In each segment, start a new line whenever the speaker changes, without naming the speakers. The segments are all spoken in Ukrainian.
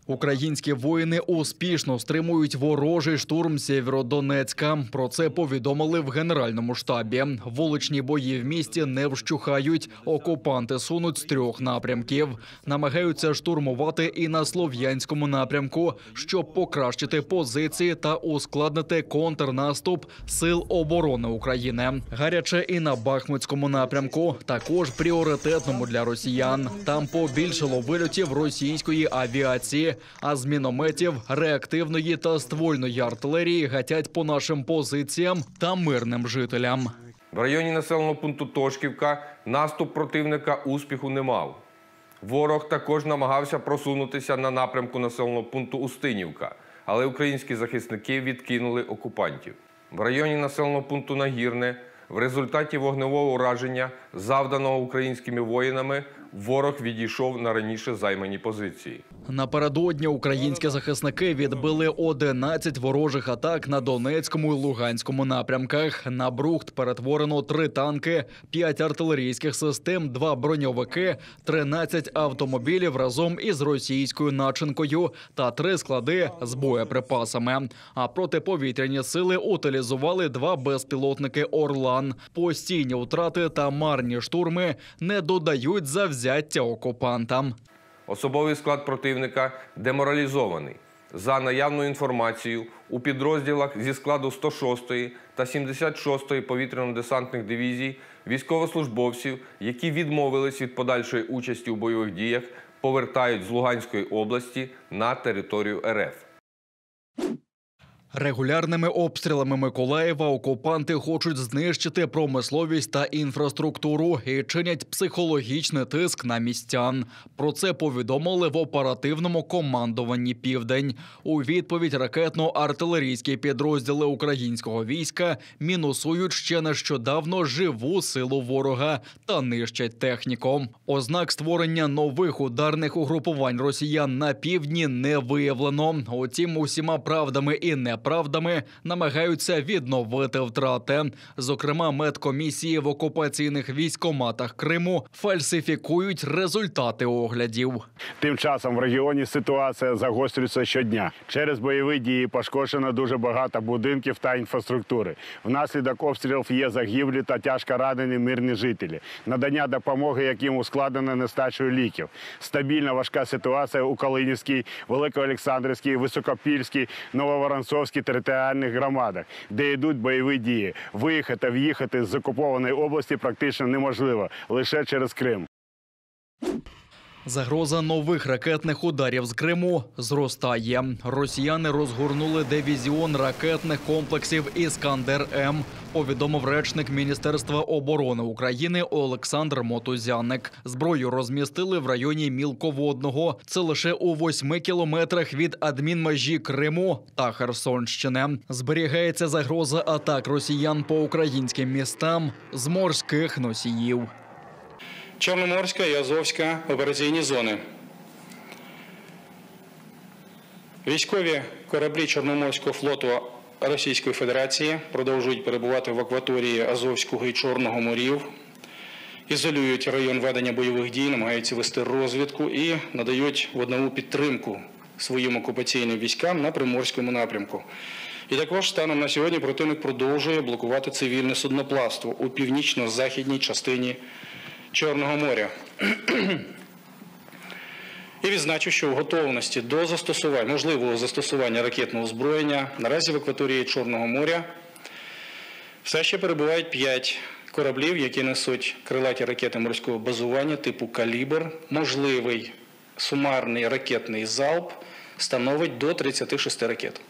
Українські воїни успішно стримують ворожий штурм Сєвєродонецька. Про це повідомили в Генеральному штабі. Вуличні бої в місті не вщухають. Окупанти сунуть з 3 напрямків. Намагаються штурмувати і на Слов'янському напрямку, щоб покращити позиції та ускладнити контрнаступ Сил оборони України. Гаряче і на Бахмутському напрямку, також пріоритетному для росіян. Там побільшало вильотів російської авіації, а з мінометів, реактивної та ствольної артилерії гатять по нашим позиціям та мирним жителям.
В районі населеного пункту Тошківка наступ противника успіху не мав. Ворог також намагався просунутися на напрямку населеного пункту Устинівка, але українські захисники відкинули окупантів. В районі населеного пункту Нагірне в результаті вогневого ураження, завданого українськими воїнами, ворог відійшов на раніше займані позиції.
Напередодні українські захисники відбили 11 ворожих атак на Донецькому і Луганському напрямках. На Брухт перетворено 3 танки, 5 артилерійських систем, 2 броньовики, 13 автомобілів разом із російською начинкою та 3 склади з боєприпасами. А протиповітряні сили утилізували 2 безпілотники «Орлан». Постійні втрати та марні штурми не додають завзяття окупантам.
Особовий склад противника деморалізований. За наявною інформацією, у підрозділах зі складу 106-ї та 76-ї повітряно-десантних дивізій військовослужбовців, які відмовились від подальшої участі у бойових діях, повертають з Луганської області на територію РФ.
Регулярними обстрілами Миколаєва окупанти хочуть знищити промисловість та інфраструктуру і чинять психологічний тиск на містян. Про це повідомили в оперативному командуванні «Південь». У відповідь ракетно-артилерійські підрозділи українського війська мінусують ще нещодавно живу силу ворога та нищать техніку. Ознак створення нових ударних угрупувань росіян на півдні не виявлено. Утім, усіма правдами і неправдами намагаються відновити втрати. Зокрема, медкомісії в окупаційних військкоматах Криму фальсифікують результати оглядів.
Тим часом в регіоні ситуація загострюється щодня. Через бойові дії пошкоджено дуже багато будинків та інфраструктури. Внаслідок обстрілів є загиблі та тяжко ранені мирні жителі. Надання допомоги, яким ускладнено нестачею ліків. Стабільна важка ситуація у Калинівській, Великоолександрівській, Високопільській, Нововоронцовській територіальних громадах, де йдуть бойові дії. Виїхати та в'їхати з окупованої області практично неможливо, лише через Крим.
Загроза нових ракетних ударів з Криму зростає. Росіяни розгорнули дивізіон ракетних комплексів «Іскандер-М», повідомив речник Міністерства оборони України Олександр Мотузяник. Зброю розмістили в районі Мілководного. Це лише у 8 кілометрах від адмінмежі Криму та Херсонщини. Зберігається загроза атак росіян по українським містам з морських носіїв.
Чорноморська і Азовська операційні зони. Військові кораблі Чорноморського флоту Російської Федерації продовжують перебувати в акваторії Азовського і Чорного морів, ізолюють район ведення бойових дій, намагаються вести розвідку і надають вогневу підтримку своїм окупаційним військам на Приморському напрямку. І також станом на сьогодні противник продовжує блокувати цивільне судноплавство у північно-західній частині Чорного моря. І відзначу, що в готовності до застосування, можливого застосування ракетного озброєння наразі в акваторії Чорного моря все ще перебувають 5 кораблів, які несуть крилаті ракети морського базування типу «Калібр». Можливий сумарний ракетний залп становить до 36 ракет.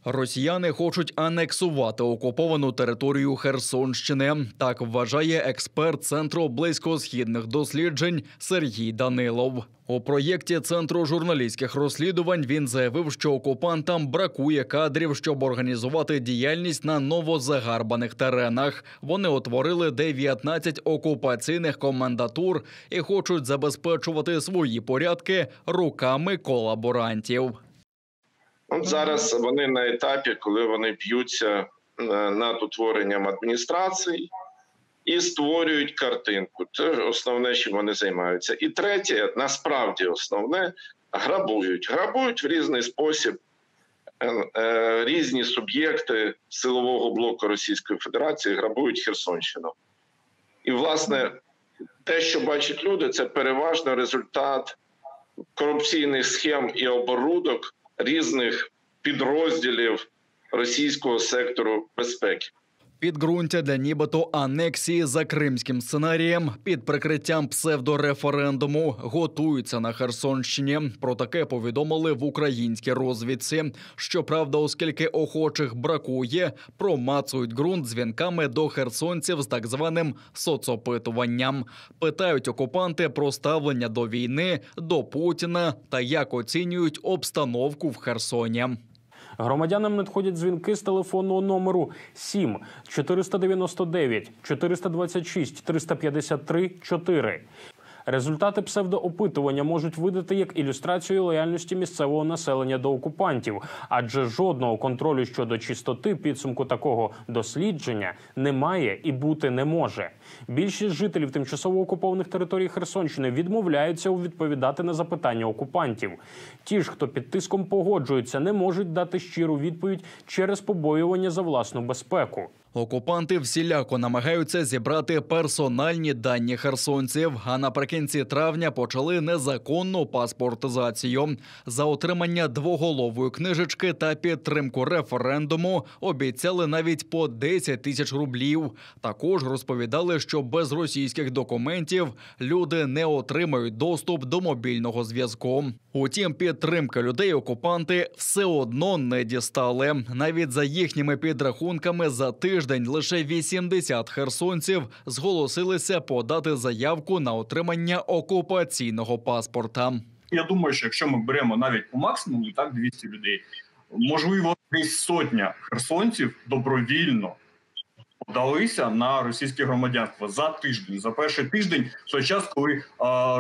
Росіяни хочуть анексувати окуповану територію Херсонщини. Так вважає експерт Центру близькосхідних досліджень Сергій Данилов. У проєкті Центру журналістських розслідувань він заявив, що окупантам бракує кадрів, щоб організувати діяльність на новозагарбаних теренах. Вони утворили 19 окупаційних комендатур і хочуть забезпечувати свої порядки руками колаборантів.
От зараз вони на етапі, коли вони б'ються над утворенням адміністрацій, і створюють картинку. Це основне, чим вони займаються. І третє, насправді основне, грабують. Грабують в різний спосіб різні суб'єкти силового блоку Російської Федерації, грабують Херсонщину. І, власне, те, що бачать люди, це переважно результат корупційних схем і оборудок різних підрозділів російського сектору безпеки.
Підґрунтя для нібито анексії за кримським сценарієм під прикриттям псевдореферендуму готуються на Херсонщині. Про таке повідомили в українській розвідці. Щоправда, оскільки охочих бракує, промацують ґрунт дзвінками до херсонців з так званим соцопитуванням. Питають окупанти про ставлення до війни, до Путіна та як оцінюють обстановку в Херсоні.
Громадянам надходять дзвінки з телефонного номеру 7 499 426 353 4. Результати псевдоопитування можуть видати як ілюстрацію лояльності місцевого населення до окупантів, адже жодного контролю щодо чистоти підсумку такого дослідження немає і бути не може. Більшість жителів тимчасово окупованих територій Херсонщини відмовляються відповідати на запитання окупантів. Ті ж, хто під тиском погоджуються, не можуть дати щиру відповідь через побоювання за власну безпеку.
Окупанти всіляко намагаються зібрати персональні дані херсонців, а наприкінці травня почали незаконну паспортизацію. За отримання двоголової книжечки та підтримку референдуму обіцяли навіть по 10 тисяч рублів. Також розповідали, що без російських документів люди не отримають доступ до мобільного зв'язку. Утім, підтримки людей окупанти все одно не дістали. Навіть за їхніми підрахунками за тиждень лише 80 херсонців зголосилися подати заявку на отримання окупаційного паспорта.
Я думаю, що якщо ми беремо навіть по максимуму, так 200 людей, можливо, десь сотня херсонців добровільно подалися на російське громадянство за тиждень, за перший тиждень, в той час, коли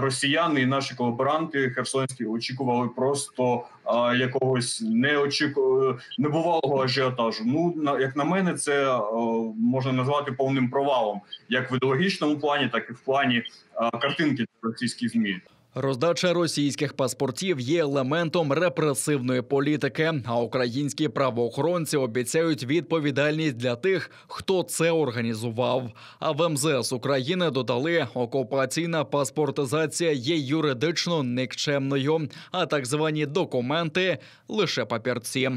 росіяни і наші колаборанти херсонські очікували просто якогось небувалого ажіотажу. Ну, як на мене, це можна назвати повним провалом, як в ідеологічному плані, так і в плані картинки російських ЗМІ.
Роздача російських паспортів є елементом репресивної політики, а українські правоохоронці обіцяють відповідальність для тих, хто це організував. А в МЗС України додали, окупаційна паспортизація є юридично нікчемною, а так звані документи – лише папірці.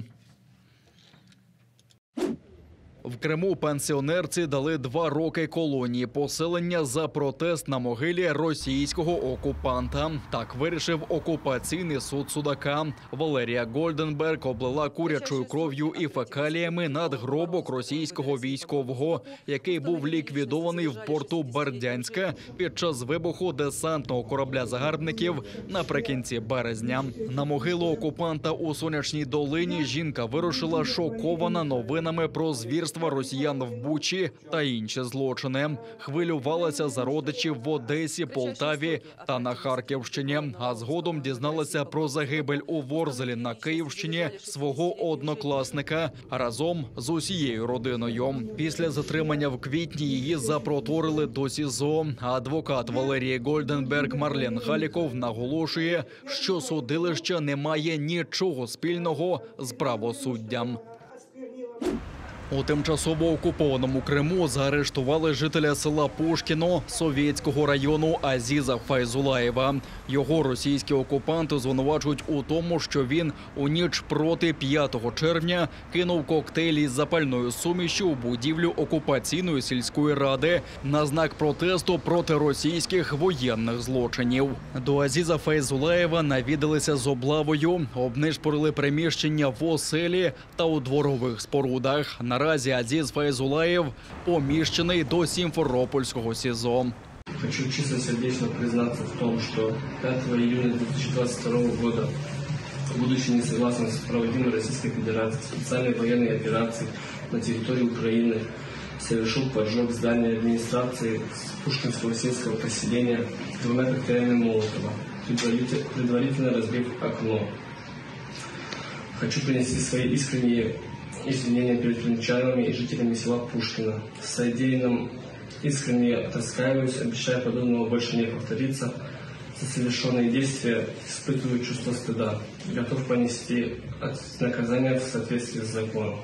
В Криму пенсіонерці дали 2 роки колонії поселення за протест на могилі російського окупанта. Так вирішив окупаційний суд судака. Валерія Гольденберг облила курячою кров'ю і фекаліями надгробок російського військового, який був ліквідований в порту Бердянська під час вибуху десантного корабля загарбників наприкінці березня. На могилу окупанта у Сонячній долині жінка вирушила шокована новинами про звірство росіян в Бучі та інші злочини. Хвилювалася за родичів в Одесі, Полтаві та на Харківщині. А згодом дізналася про загибель у Ворзелі на Київщині свого однокласника разом з усією родиною. Після затримання в квітні її запроторили до СІЗО. Адвокат Валерії Гольденберг Марлен Халіков наголошує, що судилище не має нічого спільного з правосуддям. У тимчасово окупованому Криму заарештували жителя села Пушкіно Совєтського району Азіза Файзулаєва. Його російські окупанти звинувачують у тому, що він у ніч проти 5 червня кинув коктейль із запальною сумішю у будівлю окупаційної сільської ради на знак протесту проти російських воєнних злочинів. До Азіза Файзулаєва навідалися з облавою, обнишпорили приміщення в оселі та у дворових спорудах. Наразі Азіз Файзулаєв поміщений до Сімферопольського СІЗО.
Хочу чисто сердечно признаться в том, что 5 июня 2022 года, будучи не согласен с проводимой Российской Федерацией специальной военной операцией на территории Украины, совершил поджог здания администрации Пушкинского сельского поселения 2 коктейлями Молотова, предварительно разбив окно. Хочу принести свои искренние извинения перед крымчанами и жителями села Пушкино. Содеянным Искренне раскаиваюсь, обещаю подобного больше не повторится. За совершенные действия испытываю чувство стыда. Готов понести наказание в соответствии с законом.